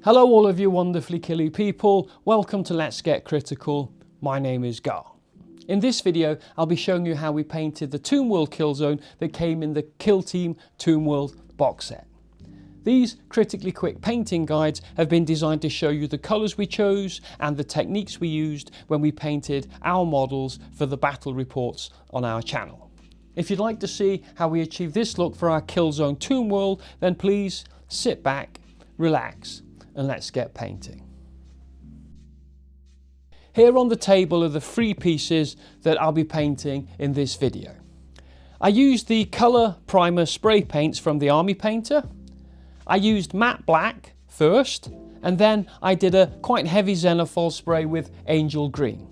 Hello all of you wonderfully killy people, welcome to Let's Get Critical. My name is Gar. In this video I'll be showing you how we painted the Tomb World Killzone that came in the Kill Team Tomb World box set. These critically quick painting guides have been designed to show you the colours we chose and the techniques we used when we painted our models for the battle reports on our channel. If you'd like to see how we achieved this look for our Killzone Tomb World, then please sit back, relax, and let's get painting. Here on the table are the 3 pieces that I'll be painting in this video. I used the colour primer spray paints from the Army Painter. I used matte black first, and then I did a quite heavy xenophol spray with angel green.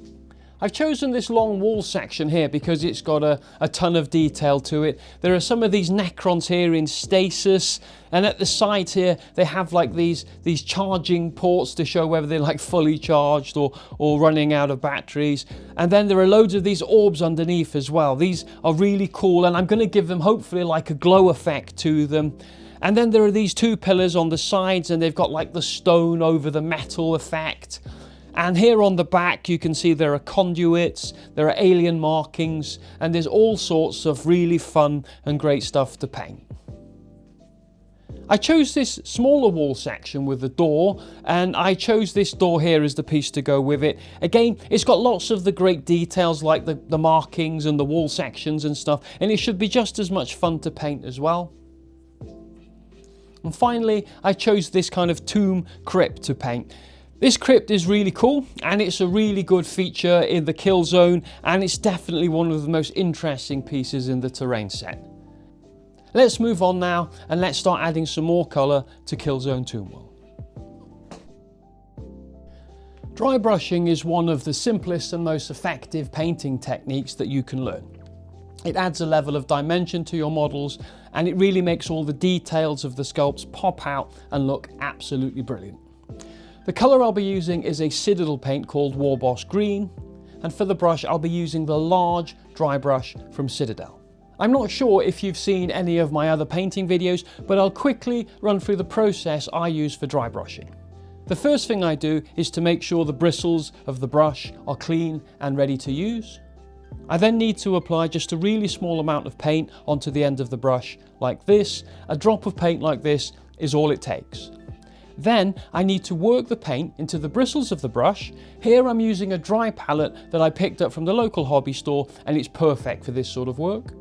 I've chosen this long wall section here because it's got a ton of detail to it. There are some of these Necrons here in stasis, and at the side here they have like these charging ports to show whether they're like fully charged or running out of batteries. And then there are loads of these orbs underneath as well. These are really cool, and I'm going to give them hopefully like a glow effect to them. And then there are these 2 pillars on the sides, and they've got like the stone over the metal effect. And here on the back you can see there are conduits, there are alien markings, and there's all sorts of really fun and great stuff to paint. I chose this smaller wall section with the door, and I chose this door here as the piece to go with it. Again, it's got lots of the great details like the markings and the wall sections and stuff, and it should be just as much fun to paint as well. And finally, I chose this kind of tomb crypt to paint. This crypt is really cool, and it's a really good feature in the Killzone, and it's definitely one of the most interesting pieces in the terrain set. Let's move on now, and let's start adding some more colour to Killzone Tomb World. Dry brushing is one of the simplest and most effective painting techniques that you can learn. It adds a level of dimension to your models, and it really makes all the details of the sculpts pop out and look absolutely brilliant. The colour I'll be using is a Citadel paint called Warboss Green, and for the brush I'll be using the large dry brush from Citadel. I'm not sure if you've seen any of my other painting videos, but I'll quickly run through the process I use for dry brushing. The first thing I do is to make sure the bristles of the brush are clean and ready to use. I then need to apply just a really small amount of paint onto the end of the brush like this. A drop of paint like this is all it takes. Then I need to work the paint into the bristles of the brush. Here I'm using a dry palette that I picked up from the local hobby store, and it's perfect for this sort of work.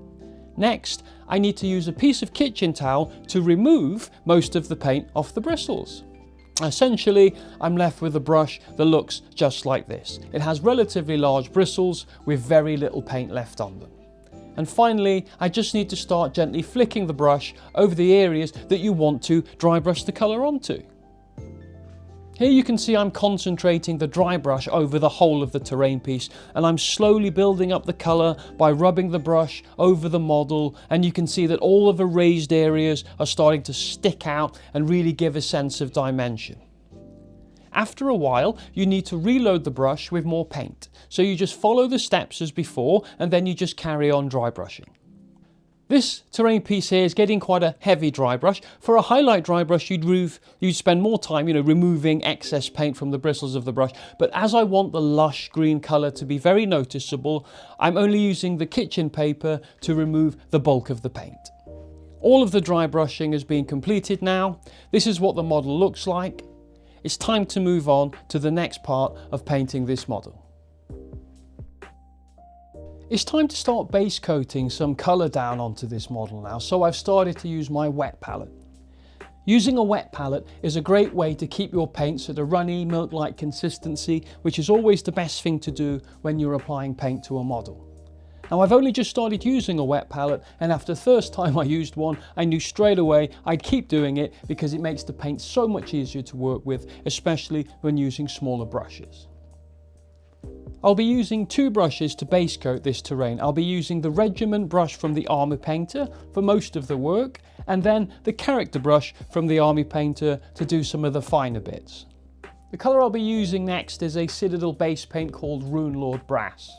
Next, I need to use a piece of kitchen towel to remove most of the paint off the bristles. Essentially, I'm left with a brush that looks just like this. It has relatively large bristles with very little paint left on them. And finally, I just need to start gently flicking the brush over the areas that you want to dry brush the colour onto. Here you can see I'm concentrating the dry brush over the whole of the terrain piece, and I'm slowly building up the colour by rubbing the brush over the model, and you can see that all of the raised areas are starting to stick out and really give a sense of dimension. After a while, you need to reload the brush with more paint, so you just follow the steps as before, and then you just carry on dry brushing. This terrain piece here is getting quite a heavy dry brush. For a highlight dry brush, you'd spend more time, removing excess paint from the bristles of the brush. But as I want the lush green colour to be very noticeable, I'm only using the kitchen paper to remove the bulk of the paint. All of the dry brushing has been completed now. This is what the model looks like. It's time to move on to the next part of painting this model. It's time to start base coating some colour down onto this model now, so I've started to use my wet palette. Using a wet palette is a great way to keep your paints at a runny, milk-like consistency, which is always the best thing to do when you're applying paint to a model. Now, I've only just started using a wet palette, and after the first time I used one, I knew straight away I'd keep doing it because it makes the paint so much easier to work with, especially when using smaller brushes. I'll be using 2 brushes to base coat this terrain. I'll be using the Regiment brush from the Army Painter for most of the work, and then the Character brush from the Army Painter to do some of the finer bits. The colour I'll be using next is a Citadel base paint called Runelord Brass.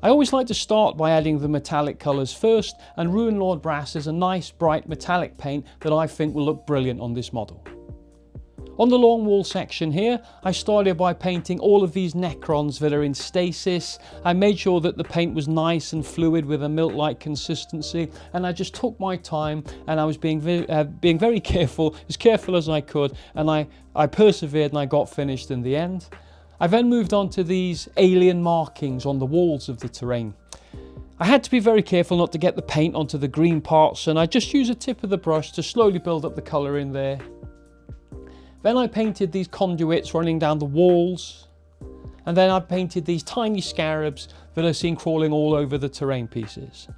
I always like to start by adding the metallic colours first, and Runelord Brass is a nice bright metallic paint that I think will look brilliant on this model. On the long wall section here, I started by painting all of these Necrons that are in stasis. I made sure that the paint was nice and fluid with a milk-like consistency, and I just took my time, and I was being very careful, as careful as I could, and I persevered and I got finished in the end. I then moved on to these alien markings on the walls of the terrain. I had to be very careful not to get the paint onto the green parts, and I just used the tip of the brush to slowly build up the colour in there. Then I painted these conduits running down the walls, and then I painted these tiny scarabs that are seen crawling all over the terrain pieces.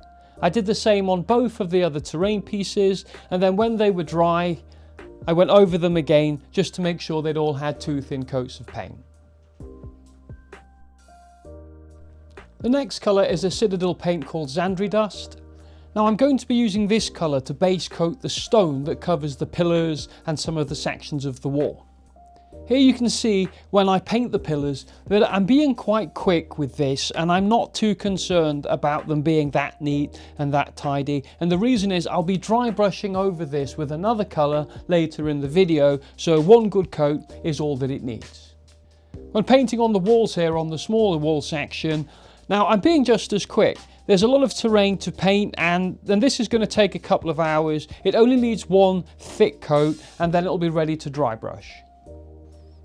I did the same on both of the other terrain pieces, and then when they were dry, I went over them again just to make sure they'd all had 2 thin coats of paint. The next colour is a Citadel paint called Zandri Dust. Now I'm going to be using this colour to base coat the stone that covers the pillars and some of the sections of the wall. Here you can see when I paint the pillars that I'm being quite quick with this, and I'm not too concerned about them being that neat and that tidy, and the reason is I'll be dry brushing over this with another colour later in the video, so 1 good coat is all that it needs. When painting on the walls here on the smaller wall section, now I'm being just as quick. There's a lot of terrain to paint, and then this is going to take a couple of hours. It only needs 1 thick coat, and then it'll be ready to dry brush.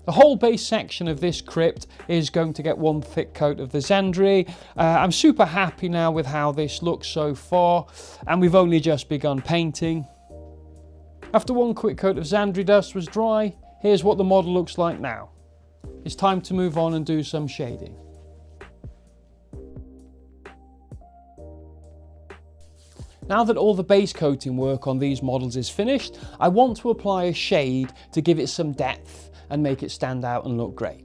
The whole base section of this crypt is going to get 1 thick coat of the Zandri. I'm super happy now with how this looks so far, and we've only just begun painting. After 1 quick coat of Zandri Dust was dry, here's what the model looks like now. It's time to move on and do some shading. Now that all the base coating work on these models is finished, I want to apply a shade to give it some depth and make it stand out and look great.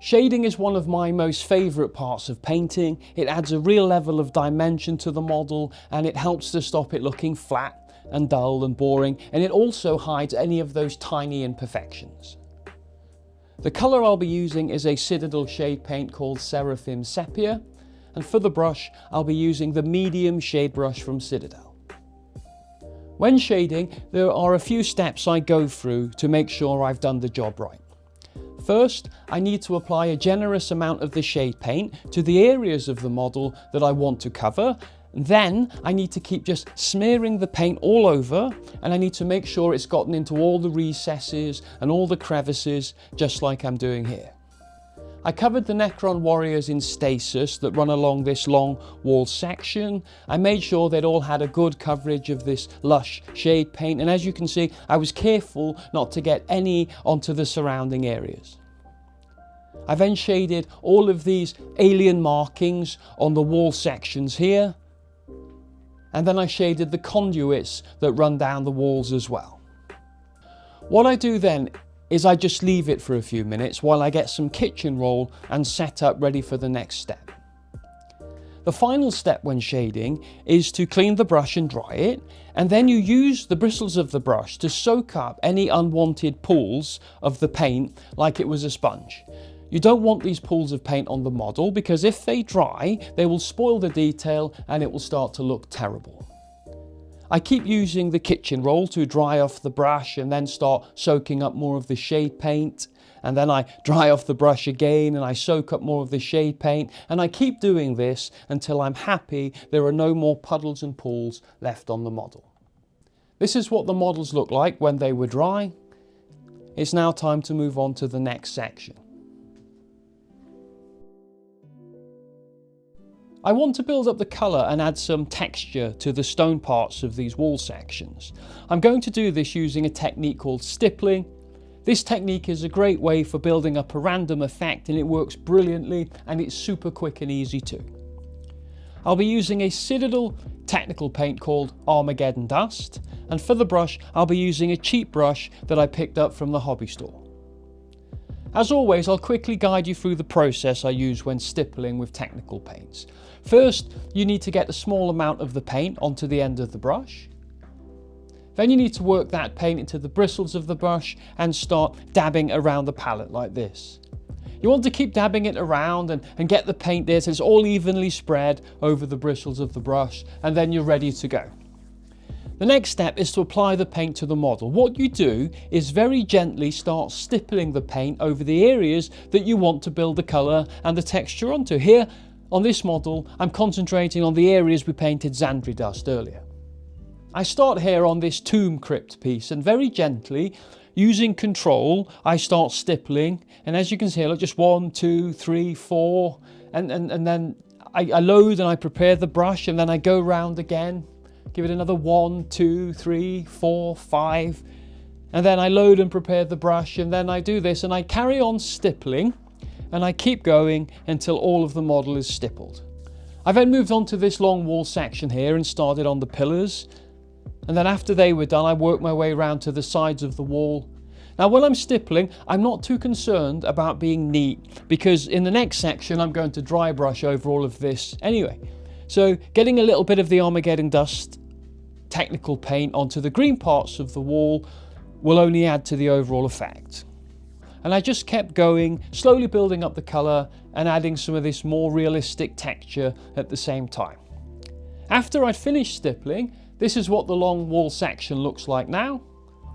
Shading is one of my most favourite parts of painting. It adds a real level of dimension to the model, and it helps to stop it looking flat and dull and boring, and it also hides any of those tiny imperfections. The colour I'll be using is a Citadel shade paint called Seraphim Sepia, and for the brush I'll be using the medium shade brush from Citadel. When shading, there are a few steps I go through to make sure I've done the job right. First, I need to apply a generous amount of the shade paint to the areas of the model that I want to cover. Then I need to keep just smearing the paint all over, and I need to make sure it's gotten into all the recesses and all the crevices, just like I'm doing here. I covered the Necron warriors in stasis that run along this long wall section. I made sure they'd all had a good coverage of this lush shade paint, and as you can see, I was careful not to get any onto the surrounding areas. I then shaded all of these alien markings on the wall sections here, and then I shaded the conduits that run down the walls as well. What I do then is I just leave it for a few minutes while I get some kitchen roll and set up ready for the next step. The final step when shading is to clean the brush and dry it, and then you use the bristles of the brush to soak up any unwanted pools of the paint like it was a sponge. You don't want these pools of paint on the model, because if they dry, they will spoil the detail and it will start to look terrible. I keep using the kitchen roll to dry off the brush and then start soaking up more of the shade paint, and then I dry off the brush again and I soak up more of the shade paint, and I keep doing this until I'm happy there are no more puddles and pools left on the model. This is what the models look like when they were dry. It's now time to move on to the next section. I want to build up the colour and add some texture to the stone parts of these wall sections. I'm going to do this using a technique called Stippling. This technique is a great way for building up a random effect, and it works brilliantly, and it's super quick and easy too. I'll be using a Citadel technical paint called Armageddon Dust, and for the brush I'll be using a cheap brush that I picked up from the hobby store. As always, I'll quickly guide you through the process I use when stippling with technical paints. First, you need to get a small amount of the paint onto the end of the brush. Then you need to work that paint into the bristles of the brush and start dabbing around the palette like this. You want to keep dabbing it around and get the paint there so it's all evenly spread over the bristles of the brush, and then you're ready to go. The next step is to apply the paint to the model. What you do is very gently start stippling the paint over the areas that you want to build the colour and the texture onto. Here on this model, I'm concentrating on the areas we painted Zandri dust earlier. I start here on this tomb crypt piece, and very gently, using control, I start stippling, and as you can see, look, just 1, 2, 3, 4, and then I load and I prepare the brush, and then I go round again. Give it another 1, 2, 3, 4, 5, and then I load and prepare the brush, and then I do this, and I carry on stippling, and I keep going until all of the model is stippled. I then moved on to this long wall section here and started on the pillars, and then after they were done, I worked my way around to the sides of the wall. Now when I'm stippling, I'm not too concerned about being neat, because in the next section I'm going to dry brush over all of this anyway. So getting a little bit of the Armageddon dust technical paint onto the green parts of the wall will only add to the overall effect. And I just kept going, slowly building up the colour and adding some of this more realistic texture at the same time. After I'd finished stippling, this is what the long wall section looks like now.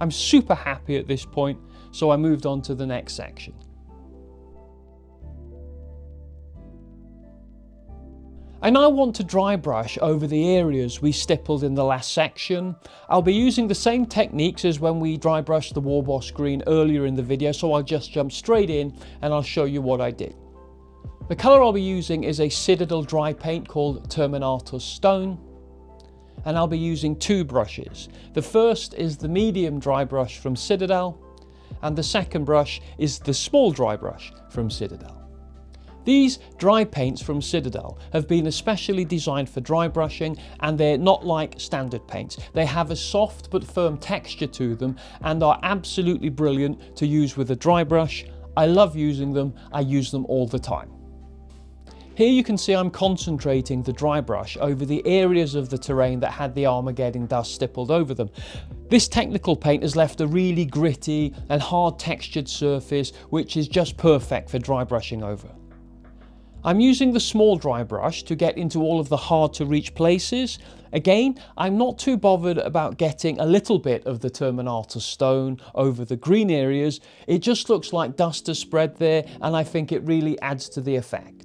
I'm super happy at this point, so I moved on to the next section. I now want to dry brush over the areas we stippled in the last section. I'll be using the same techniques as when we dry brushed the Warboss green earlier in the video, so I'll just jump straight in and I'll show you what I did. The colour I'll be using is a Citadel dry paint called Terminatus Stone, and I'll be using 2 brushes. The first is the medium dry brush from Citadel, and the second brush is the small dry brush from Citadel. These dry paints from Citadel have been especially designed for dry brushing, and they're not like standard paints. They have a soft but firm texture to them and are absolutely brilliant to use with a dry brush. I love using them, I use them all the time. Here you can see I'm concentrating the dry brush over the areas of the terrain that had the Armageddon dust stippled over them. This technical paint has left a really gritty and hard textured surface, which is just perfect for dry brushing over. I'm using the small dry brush to get into all of the hard to reach places. Again, I'm not too bothered about getting a little bit of the Terminatus stone over the green areas. It just looks like dust has spread there, and I think it really adds to the effect.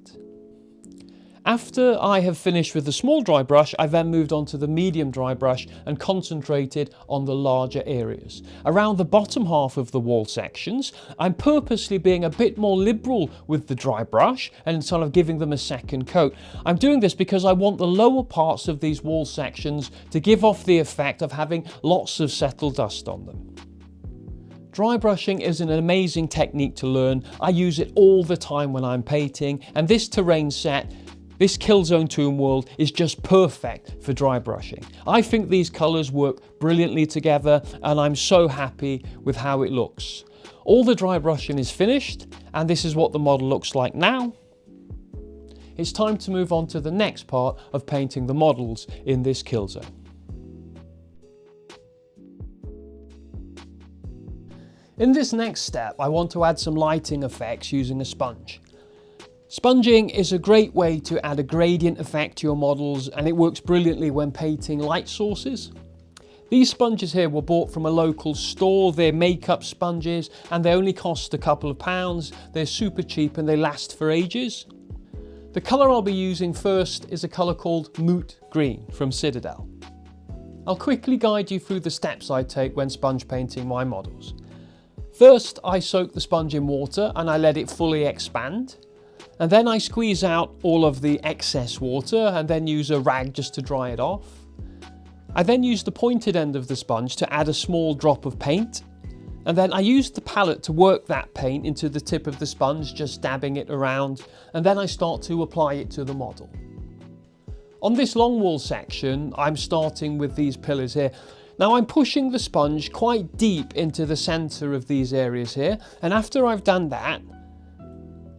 After I have finished with the small dry brush, I then moved on to the medium dry brush and concentrated on the larger areas. Around the bottom half of the wall sections, I'm purposely being a bit more liberal with the dry brush and sort of giving them a second coat. I'm doing this because I want the lower parts of these wall sections to give off the effect of having lots of settled dust on them. Dry brushing is an amazing technique to learn. I use it all the time when I'm painting, and this terrain set, this Killzone Tomb World, is just perfect for dry brushing. I think these colours work brilliantly together, and I'm so happy with how it looks. All the dry brushing is finished, and this is what the model looks like now. It's time to move on to the next part of painting the models in this Killzone. In this next step, I want to add some lighting effects using a sponge. Sponging is a great way to add a gradient effect to your models, and it works brilliantly when painting light sources. These sponges here were bought from a local store. They're makeup sponges and they only cost a couple of pounds. They're super cheap and they last for ages. The colour I'll be using first is a colour called Moot Green from Citadel. I'll quickly guide you through the steps I take when sponge painting my models. First, I soak the sponge in water and I let it fully expand. And then I squeeze out all of the excess water and then use a rag just to dry it off. I then use the pointed end of the sponge to add a small drop of paint. And then I use the palette to work that paint into the tip of the sponge, just dabbing it around. And then I start to apply it to the model. On this long wall section, I'm starting with these pillars here. Now I'm pushing the sponge quite deep into the centre of these areas here. And after I've done that,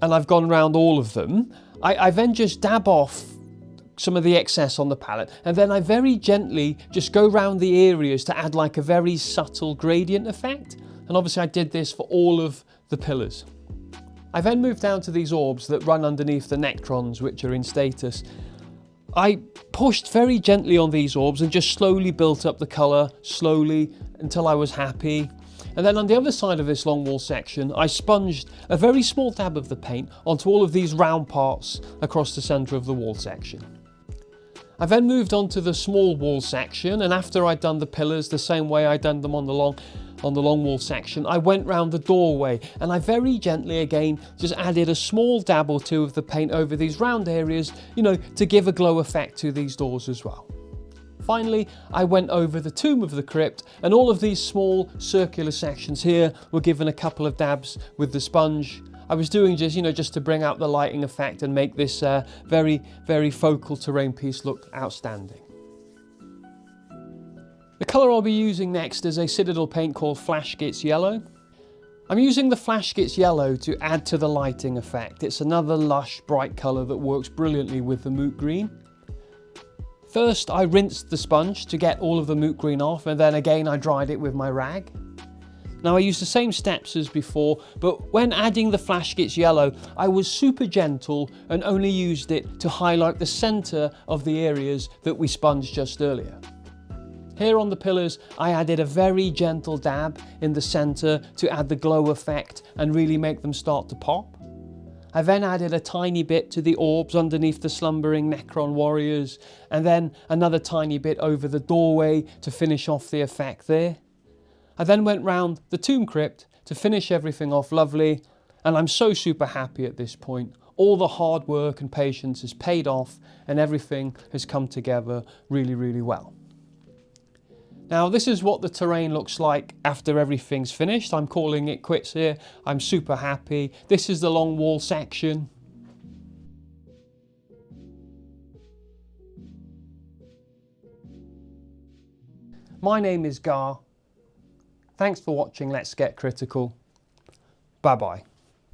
and I've gone around all of them, I then just dab off some of the excess on the palette, and then I very gently just go around the areas to add like a very subtle gradient effect. And obviously I did this for all of the pillars. I then moved down to these orbs that run underneath the nectrons, which are in status. I pushed very gently on these orbs and just slowly built up the colour, slowly, until I was happy. And then on the other side of this long wall section, I sponged a very small dab of the paint onto all of these round parts across the centre of the wall section. I then moved on to the small wall section, and after I'd done the pillars the same way I'd done them on the long wall section, I went round the doorway and I very gently again just added a small dab or two of the paint over these round areas, you know, to give a glow effect to these doors as well. Finally, I went over the tomb of the crypt, and all of these small circular sections here were given a couple of dabs with the sponge. I was doing just, you know, just to bring out the lighting effect and make this very, very focal terrain piece look outstanding. The colour I'll be using next is a Citadel paint called Flash Gitz Yellow. I'm using the Flash Gitz Yellow to add to the lighting effect. It's another lush, bright colour that works brilliantly with the Moot Green. First, I rinsed the sponge to get all of the Moot Green off, and then again I dried it with my rag. Now I used the same steps as before, but when adding the Flash Gitz Yellow, I was super gentle and only used it to highlight the centre of the areas that we sponged just earlier. Here on the pillars, I added a very gentle dab in the centre to add the glow effect and really make them start to pop. I then added a tiny bit to the orbs underneath the slumbering Necron warriors, and then another tiny bit over the doorway to finish off the effect there. I then went round the tomb crypt to finish everything off lovely, and I'm so super happy at this point. All the hard work and patience has paid off and everything has come together really, really well. Now this is what the terrain looks like after everything's finished. I'm calling it quits here. I'm super happy. This is the long wall section. My name is Gar. Thanks for watching Let's Get Critical. Bye bye.